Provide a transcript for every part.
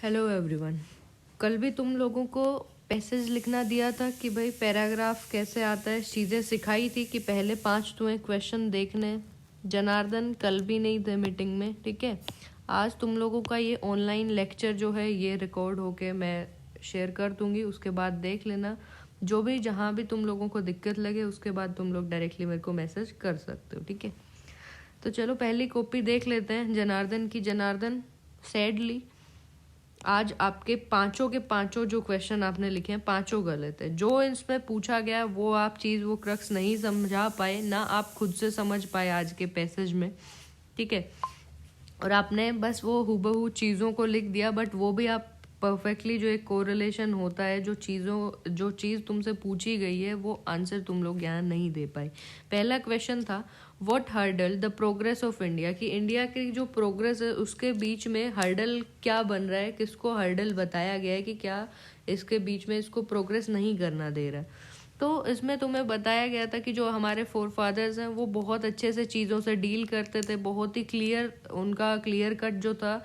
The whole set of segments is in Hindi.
Hello everyone. कल भी तुम लोगों को पैसेज लिखना दिया था कि भाई पैराग्राफ कैसे आता है, चीज़ें सिखाई थी कि पहले 5 तुम्हें क्वेश्चन देखने। जनार्दन कल भी नहीं थे मीटिंग में, ठीक है। आज तुम लोगों का ये ऑनलाइन लेक्चर जो है ये रिकॉर्ड होके मैं शेयर कर दूंगी, उसके बाद देख लेना। जो भी जहाँ भी तुम लोगों को दिक्कत लगे उसके बाद तुम लोग डायरेक्टली मेरे को मैसेज कर सकते हो, ठीक है। तो चलो पहली कॉपी देख लेते हैं जनार्दन की। जनार्दन, सैडली आज आपके पांचों के पांचों जो क्वेश्चन आपने लिखे हैं पांचों गलत है। जो इसमें पूछा गया वो आप चीज़ वो क्रक्स नहीं समझा पाए, ना आप खुद से समझ पाए आज के पैसेज में, ठीक है। और आपने बस वो हूबहू चीज़ों को लिख दिया, बट वो भी आप परफेक्टली जो एक कोरिलेशन होता है, जो चीज़ तुमसे पूछी गई है वो आंसर तुम लोग यहाँ नहीं दे पाए। पहला क्वेश्चन था what hurdle the progress of India, कि इंडिया की जो प्रोग्रेस है उसके बीच में हर्डल क्या बन रहा है, किसको हर्डल बताया गया है कि क्या इसके बीच में इसको प्रोग्रेस नहीं करना दे रहा है। तो इसमें तुम्हें बताया गया था कि जो हमारे फोर फादर्स हैं वो बहुत अच्छे से चीज़ों से डील करते थे, बहुत ही क्लियर, उनका क्लियर कट जो था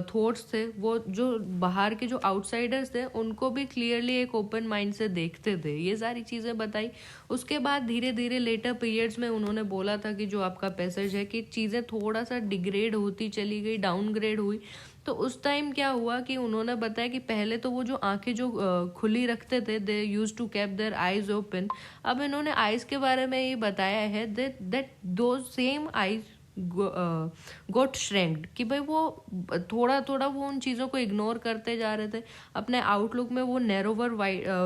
थॉट्स थे, वो जो बाहर के जो आउटसाइडर्स थे उनको भी क्लियरली एक ओपन माइंड से देखते थे। ये सारी चीज़ें बताई। उसके बाद धीरे धीरे लेटर पीरियड्स में उन्होंने बोला था कि जो आपका पैसेज है कि चीज़ें थोड़ा सा डिग्रेड होती चली गई, डाउनग्रेड हुई। तो उस टाइम क्या हुआ कि उन्होंने बताया कि पहले तो वो जो आंखें जो खुली रखते थे, they used to keep their eyes open. अब इन्होंने आईज के बारे में ये बताया है दैट दो सेम आईज गोट श्रैंक्ड, कि भाई वो थोड़ा थोड़ा वो उन चीज़ों को इग्नोर करते जा रहे थे अपने आउटलुक में। वो नैरोवर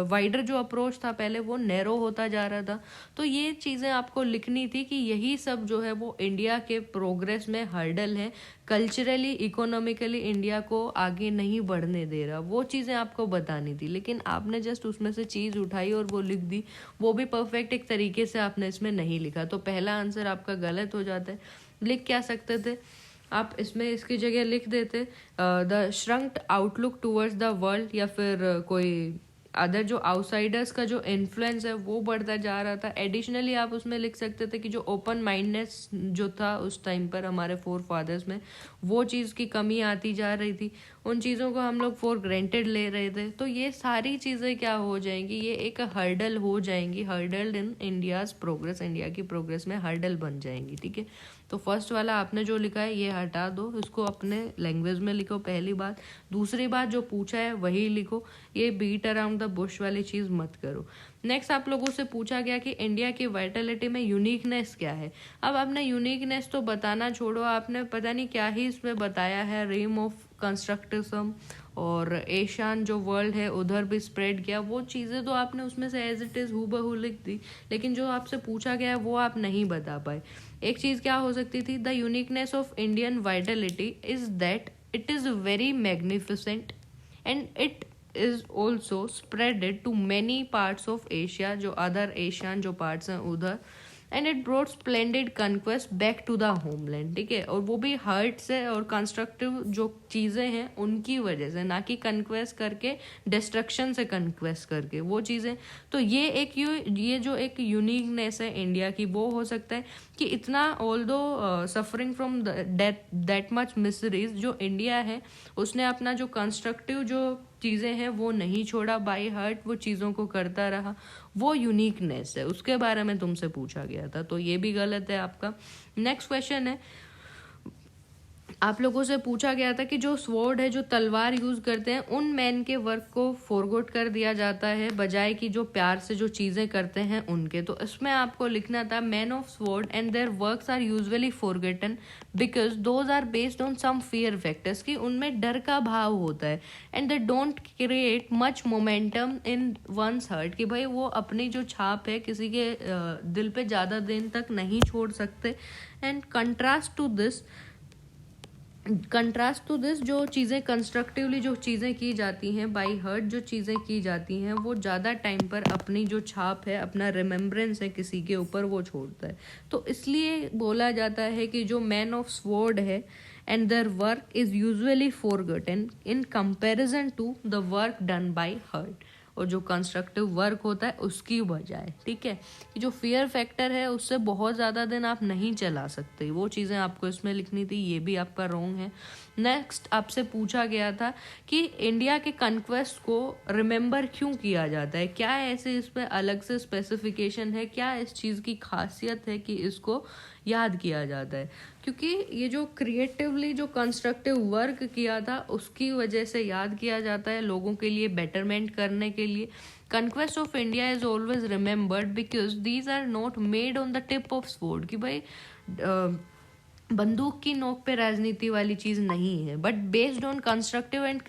वाइडर जो अप्रोच था पहले वो नैरो होता जा रहा था। तो ये चीज़ें आपको लिखनी थी कि यही सब जो है वो इंडिया के प्रोग्रेस में हर्डल है, कल्चरली इकोनॉमिकली इंडिया को आगे नहीं बढ़ने दे रहा। वो चीज़ें आपको बतानी थी, लेकिन आपने जस्ट उसमें से चीज़ उठाई और वो लिख दी। वो भी परफेक्ट एक तरीके से आपने इसमें नहीं लिखा, तो पहला आंसर आपका गलत हो जाता है। लिख क्या सकते थे आप इसमें, इसकी जगह लिख देते the shrunked outlook towards the world, या फिर कोई अदर जो आउटसाइडर्स का जो इन्फ्लुएंस है वो बढ़ता जा रहा था। एडिशनली आप उसमें लिख सकते थे कि जो ओपन माइंडनेस जो था उस टाइम पर हमारे फोर फादर्स में, वो चीज़ की कमी आती जा रही थी। उन चीज़ों को हम लोग फॉर ग्रांटेड ले रहे थे। तो ये सारी चीज़ें क्या हो जाएंगी, ये एक हर्डल हो जाएंगी, hurdle in India's progress, India की प्रोग्रेस में हर्डल बन जाएंगी, ठीक है। तो फर्स्ट वाला आपने जो लिखा है ये हटा दो, इसको अपने लैंग्वेज में लिखो, पहली बात। दूसरी बात, जो पूछा है वही लिखो, ये बीट अराउंड द बुश वाली चीज़ मत करो। नेक्स्ट आप लोगों से पूछा गया कि इंडिया की वाइटलिटी में यूनिकनेस क्या है। अब आपने यूनिकनेस तो बताना छोड़ो, आपने पता नहीं क्या ही इसमें बताया है, रेम ऑफ कंस्ट्रक्टिज्म और एशियन जो वर्ल्ड है उधर भी स्प्रेड किया। वो चीज़ें तो आपने उसमें से एज इट इज़ हूबहू लिख दी, लेकिन जो आपसे पूछा गया है वो आप नहीं बता पाए। एक चीज़ क्या हो सकती थी, the uniqueness of Indian Vitality is that it is very magnificent and it is also spreaded to many parts of Asia, जो other Asian जो parts हैं उधर, and it brought splendid conquest back to the homeland, ठीक है। और वो भी हर्ट से और कंस्ट्रक्टिव जो चीज़ें हैं उनकी वजह से, ना कि कन्क्वेस्ट करके, डिस्ट्रक्शन से कन्क्वेस्ट करके वो चीज़ें। तो ये जो एक यूनिकनेस है इंडिया की, वो हो सकता है कि इतना although suffering from that much miseries, जो इंडिया है उसने अपना जो कंस्ट्रक्टिव जो चीज़ें हैं वो नहीं छोड़ा, बाई हार्ट वो चीज़ों को करता रहा। वो यूनिकनेस है, उसके बारे में तुमसे पूछा गया था, तो ये भी गलत है आपका। नेक्स्ट क्वेश्चन है, आप लोगों से पूछा गया था कि जो स्वॉर्ड है, जो तलवार यूज करते हैं, उन मैन के वर्क को फॉरगॉट कर दिया जाता है बजाय कि जो प्यार से जो चीजें करते हैं उनके। तो इसमें आपको लिखना था man of sword and their works are usually forgotten because those are based on some fear factors, कि उनमें डर का भाव होता है, and they don't create much momentum in one's heart, कि भाई वो अपनी जो छाप है किसी के दिल पे ज़्यादा दिन तक नहीं छोड़ सकते। एंड कंट्रास्ट टू दिस जो चीज़ें कंस्ट्रक्टिवली जो चीज़ें की जाती हैं, बाई हर्ट जो चीज़ें की जाती हैं, वो ज़्यादा टाइम पर अपनी जो छाप है, अपना रिमेम्बरेंस है किसी के ऊपर, वो छोड़ता है। तो इसलिए बोला जाता है कि जो मैन ऑफ स्वॉर्ड है and their work is usually forgotten in comparison to the work done by heart, और जो कंस्ट्रक्टिव वर्क होता है उसकी बजाय, ठीक है। कि जो फियर फैक्टर है उससे बहुत ज़्यादा दिन आप नहीं चला सकते, वो चीज़ें आपको इसमें लिखनी थी, ये भी आपका रॉन्ग है। नेक्स्ट आपसे पूछा गया था कि इंडिया के कन्क्वेस्ट को रिमेंबर क्यों किया जाता है, क्या ऐसे इसमें अलग से स्पेसिफिकेशन है, क्या इस चीज़ की खासियत है कि इसको याद किया जाता है। क्योंकि ये जो क्रिएटिवली जो कंस्ट्रक्टिव वर्क किया था उसकी वजह से याद किया जाता है, लोगों के लिए बेटरमेंट करने के लिए। Conquest of India is always remembered because these are not made on the tip of sword, कि भाई बंदूक की नोक पे राजनीति वाली चीज नहीं है, but based on constructive and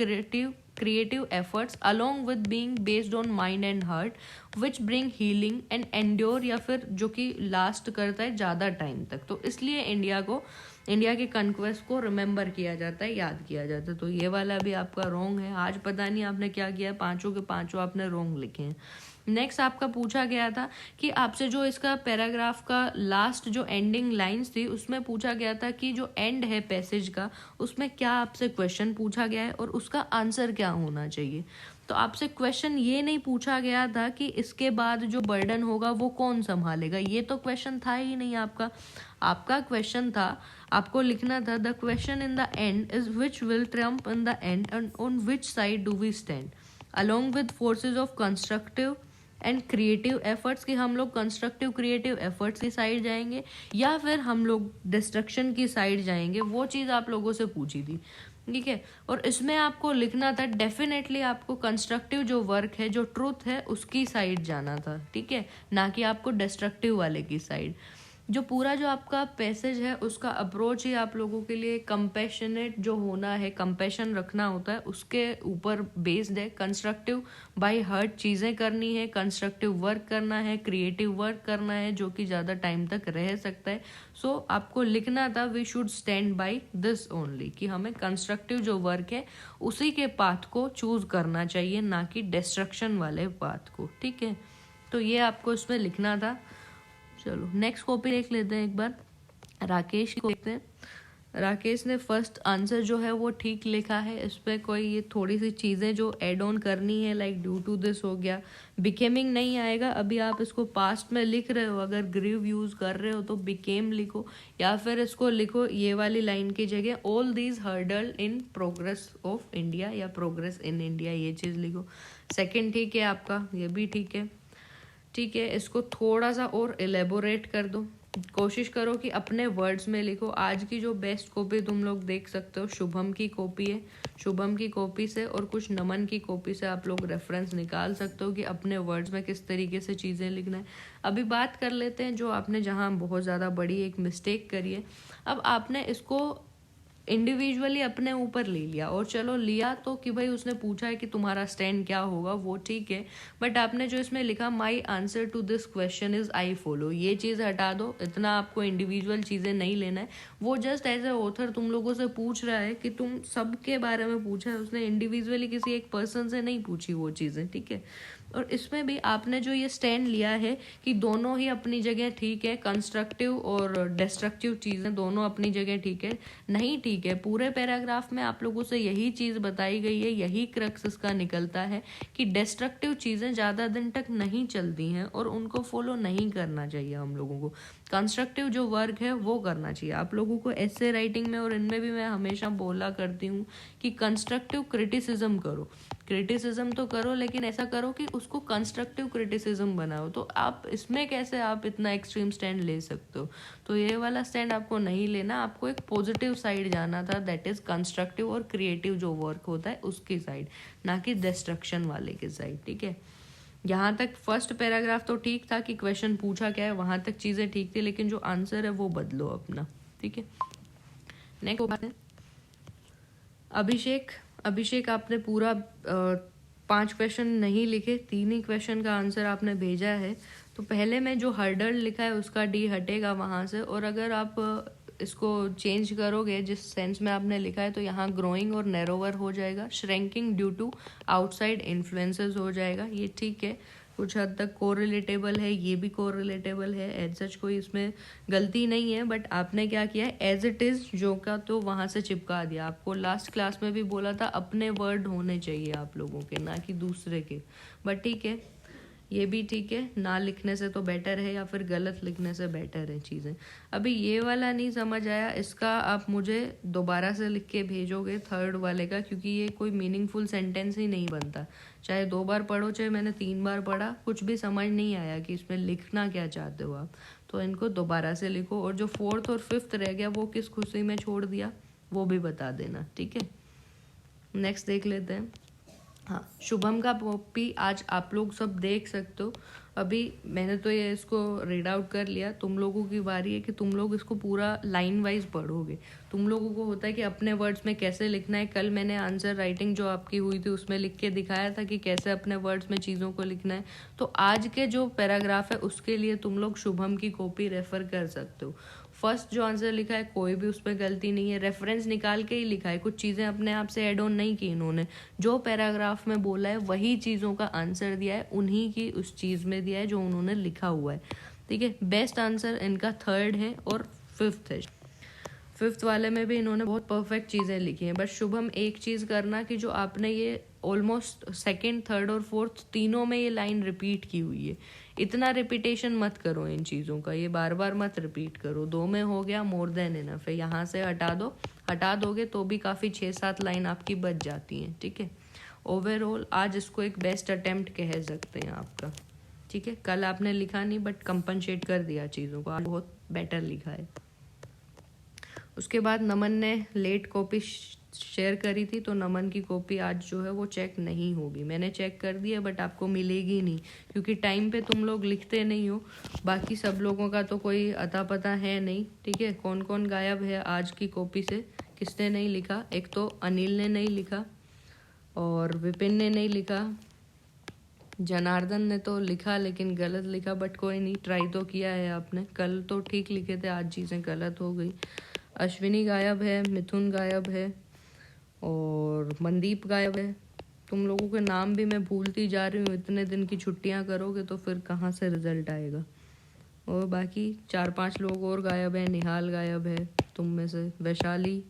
creative efforts along with being based on mind and heart which bring healing and endure, या फिर जो कि लास्ट करता है ज़्यादा टाइम तक। तो इसलिए इंडिया के कन्क्वेस्ट को रिमेंबर किया जाता है, याद किया जाता है। तो ये वाला भी आपका रॉन्ग है। आज पता नहीं आपने क्या किया है, पांचों के पांचों आपने रॉन्ग लिखे हैं। नेक्स्ट आपका पूछा गया था कि आपसे जो इसका पैराग्राफ का लास्ट जो एंडिंग लाइंस थी उसमें पूछा गया था कि जो एंड है पैसेज का उसमें क्या आपसे क्वेश्चन पूछा गया है और उसका आंसर क्या होना चाहिए। तो आपसे क्वेश्चन ये नहीं पूछा गया था कि इसके बाद जो बर्डन होगा वो कौन संभालेगा, ये तो क्वेश्चन था ही नहीं आपका क्वेश्चन था, आपको लिखना था the question in the end is which will triumph in the end and on which side do we stand along with forces of constructive and creative efforts, कि हम लोग कंस्ट्रक्टिव क्रिएटिव एफर्ट्स की साइड जाएंगे या फिर हम लोग डिस्ट्रक्शन की साइड जाएंगे। वो चीज़ आप लोगों से पूछी थी, ठीक है। और इसमें आपको लिखना था डेफिनेटली आपको कंस्ट्रक्टिव जो वर्क है, जो ट्रूथ है, उसकी साइड जाना था, ठीक है, ना कि आपको डिस्ट्रक्टिव वाले की साइड। जो पूरा जो आपका पैसेज है उसका अप्रोच ही आप लोगों के लिए कंपैशनेट जो होना है, कंपैशन रखना होता है, उसके ऊपर बेस्ड है। कंस्ट्रक्टिव बाय हार्ट चीज़ें करनी है, कंस्ट्रक्टिव वर्क करना है, क्रिएटिव वर्क करना है जो कि ज़्यादा टाइम तक रह सकता है। सो आपको लिखना था we should stand by this only, कि हमें कंस्ट्रक्टिव जो वर्क है उसी के पाथ को चूज करना चाहिए, ना कि डिस्ट्रक्शन वाले पाथ को, ठीक है। तो ये आपको इसमें लिखना था। चलो नेक्स्ट कॉपी देख लेते हैं एक बार। राकेश को देखते हैं। राकेश ने फर्स्ट आंसर जो है वो ठीक लिखा है। इस पर कोई ये थोड़ी सी चीज़ें जो ऐड ऑन करनी है, लाइक ड्यू टू दिस हो गया, बिकेमिंग नहीं आएगा। अभी आप इसको पास्ट में लिख रहे हो, अगर ग्रीव यूज़ कर रहे हो तो बिकेम लिखो, या फिर इसको लिखो ये वाली लाइन की जगह all these hurdle in progress of India या प्रोग्रेस इन इंडिया, ये चीज़ लिखो। सेकेंड ठीक है आपका, ये भी ठीक है, ठीक है। इसको थोड़ा सा और एलेबोरेट कर दो, कोशिश करो कि अपने वर्ड्स में लिखो। आज की जो बेस्ट कॉपी तुम लोग देख सकते हो शुभम की कॉपी है, शुभम की कॉपी से और कुछ नमन की कॉपी से आप लोग रेफरेंस निकाल सकते हो कि अपने वर्ड्स में किस तरीके से चीज़ें लिखना है। अभी बात कर लेते हैं जो आपने जहाँ बहुत ज़्यादा बड़ी एक मिस्टेक करी है। अब आपने इसको इंडिविजुअली अपने ऊपर ले लिया, और चलो लिया तो कि भाई उसने पूछा है कि तुम्हारा स्टैंड क्या होगा, वो ठीक है, बट आपने जो इसमें लिखा my answer to this question is I follow, ये चीज़ हटा दो। इतना आपको इंडिविजुअल चीज़ें नहीं लेना है। वो जस्ट एज ए ऑथर तुम लोगों से पूछ रहा है कि तुम सबके बारे में पूछा है, उसने इंडिविजुअली किसी एक पर्सन से नहीं पूछी वो चीज़ें, ठीक है। और इसमें भी आपने जो ये स्टैंड लिया है कि दोनों ही अपनी जगह ठीक है, कंस्ट्रक्टिव और डिस्ट्रक्टिव चीज़ें दोनों अपनी जगह ठीक है, नहीं ठीक है। पूरे पैराग्राफ में आप लोगों से यही चीज़ बताई गई है, यही क्रक्स इसका निकलता है कि डिस्ट्रक्टिव चीज़ें ज़्यादा दिन तक नहीं चलती हैं और उनको फॉलो नहीं करना चाहिए हम लोगों को। कंस्ट्रक्टिव जो वर्क है वो करना चाहिए आप लोगों को। ऐसे राइटिंग में और इनमें भी मैं हमेशा बोला करती हूँ कि कंस्ट्रक्टिव क्रिटिसिज्म करो, क्रिटिसिज्म तो करो, लेकिन ऐसा करो कि उसको कंस्ट्रक्टिव क्रिटिसिज्म बनाओ। तो आप इसमें कैसे आप इतना एक्सट्रीम स्टैंड ले सकते हो? तो ये वाला स्टैंड आपको नहीं लेना, आपको एक पॉजिटिव साइड जाना था, दैट इज कंस्ट्रक्टिव और क्रिएटिव जो वर्क होता है उसकी साइड, ना कि डिस्ट्रक्शन वाले की साइड, ठीक है। यहाँ तक फर्स्ट पैराग्राफ तो ठीक था कि क्वेश्चन पूछा क्या है, वहां तक चीजें ठीक थी, लेकिन जो आंसर है वो बदलो अपना, ठीक है। नेक्स्ट बात है अभिषेक आपने पूरा 5 क्वेश्चन नहीं लिखे, 3 ही क्वेश्चन का आंसर आपने भेजा है। तो पहले में जो हर्डल लिखा है उसका डी हटेगा वहाँ से, और अगर आप इसको चेंज करोगे जिस सेंस में आपने लिखा है तो यहाँ ग्रोइंग और नैरोवर हो जाएगा, shrinking due to outside influences हो जाएगा, ये ठीक है, कुछ हद तक कोरिलेटेबल है, ये भी कोरिलेटेबल है, एज सच कोई इसमें गलती नहीं है। बट आपने क्या किया है, एज इट इज जो का तो वहाँ से चिपका दिया। आपको लास्ट क्लास में भी बोला था अपने वर्ड होने चाहिए आप लोगों के, ना कि दूसरे के, बट ठीक है। ये भी ठीक है, ना लिखने से तो बेटर है या फिर गलत लिखने से बेटर है चीज़ें। अभी ये वाला नहीं समझ आया, इसका आप मुझे दोबारा से लिख के भेजोगे थर्ड वाले का, क्योंकि ये कोई मीनिंगफुल सेंटेंस ही नहीं बनता। चाहे 2 बार पढ़ो चाहे मैंने 3 बार पढ़ा, कुछ भी समझ नहीं आया कि इसमें लिखना क्या चाहते हो आप। तो इनको दोबारा से लिखो, और जो 4th और 5th रह गया वो किस खुशी में छोड़ दिया वो भी बता देना, ठीक है। नेक्स्ट देख लेते हैं। हाँ, शुभम का कॉपी आज आप लोग सब देख सकते हो। अभी मैंने तो ये इसको रीड आउट कर लिया, तुम लोगों की बारी है कि तुम लोग इसको पूरा लाइन वाइज पढ़ोगे। तुम लोगों को होता है कि अपने वर्ड्स में कैसे लिखना है। कल मैंने आंसर राइटिंग जो आपकी हुई थी उसमें लिख के दिखाया था कि कैसे अपने वर्ड्स में चीज़ों को लिखना है। तो आज के जो पैराग्राफ है उसके लिए तुम लोग शुभम की कॉपी रेफर कर सकते हो। फर्स्ट जो आंसर लिखा है कोई भी उसमें गलती नहीं है, रेफरेंस निकाल के ही लिखा है, कुछ चीज़ें अपने आप से ऐड ऑन नहीं की इन्होंने। जो पैराग्राफ में बोला है वही चीज़ों का आंसर दिया है, उन्हीं की उस चीज़ में दिया है जो उन्होंने लिखा हुआ है, ठीक है। बेस्ट आंसर इनका 3rd है और 5th है। 5th वाले में भी इन्होंने बहुत परफेक्ट चीज़ें लिखी हैं। बस शुभम एक चीज़ करना कि जो आपने ये ऑलमोस्ट 2nd, 3rd और 4th तीनों में ये लाइन रिपीट की हुई है, इतना रिपीटेशन मत करो इन चीज़ों का, ये बार बार मत रिपीट करो। 2 में हो गया, मोर देन इनफ है। यहाँ से हटा दो, हटा दोगे तो भी काफ़ी 6-7 लाइन आपकी बच जाती हैं, ठीक है। ओवरऑल आज इसको एक बेस्ट अटेम्प्ट कह सकते हैं आपका, ठीक है। कल आपने लिखा नहीं बट कंपनसेट कर दिया चीज़ों को, आज बहुत बेटर लिखा है। उसके बाद नमन ने लेट कॉपी शेयर करी थी, तो नमन की कॉपी आज जो है वो चेक नहीं होगी। मैंने चेक कर दी है बट आपको मिलेगी नहीं, क्योंकि टाइम पे तुम लोग लिखते नहीं हो। बाकी सब लोगों का तो कोई अता पता है नहीं, ठीक है। कौन कौन गायब है आज की कॉपी से, किसने नहीं लिखा? एक तो अनिल ने नहीं लिखा, और विपिन ने नहीं लिखा, जनार्दन ने तो लिखा लेकिन गलत लिखा, बट कोई नहीं, ट्राई तो किया है आपने। कल तो ठीक लिखे थे, आज चीज़ें गलत हो गई। अश्विनी गायब है, मिथुन गायब है, और मनदीप गायब है। तुम लोगों के नाम भी मैं भूलती जा रही हूँ, इतने दिन की छुट्टियाँ करोगे तो फिर कहाँ से रिजल्ट आएगा। और बाकी 4-5 लोग और गायब हैं। निहाल गायब है तुम में से, वैशाली,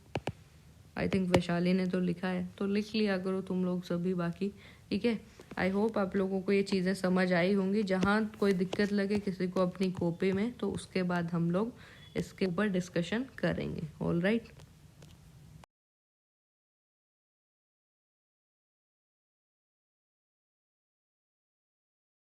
आई थिंक वैशाली ने तो लिखा है, तो लिख लिया करो तुम लोग सभी बाकी, ठीक है। आई होप आप लोगों को ये चीज़ें समझ आई होंगी। जहाँ कोई दिक्कत लगे किसी को अपनी कॉपी में, तो उसके बाद हम लोग इसके ऊपर डिस्कशन करेंगे। All right.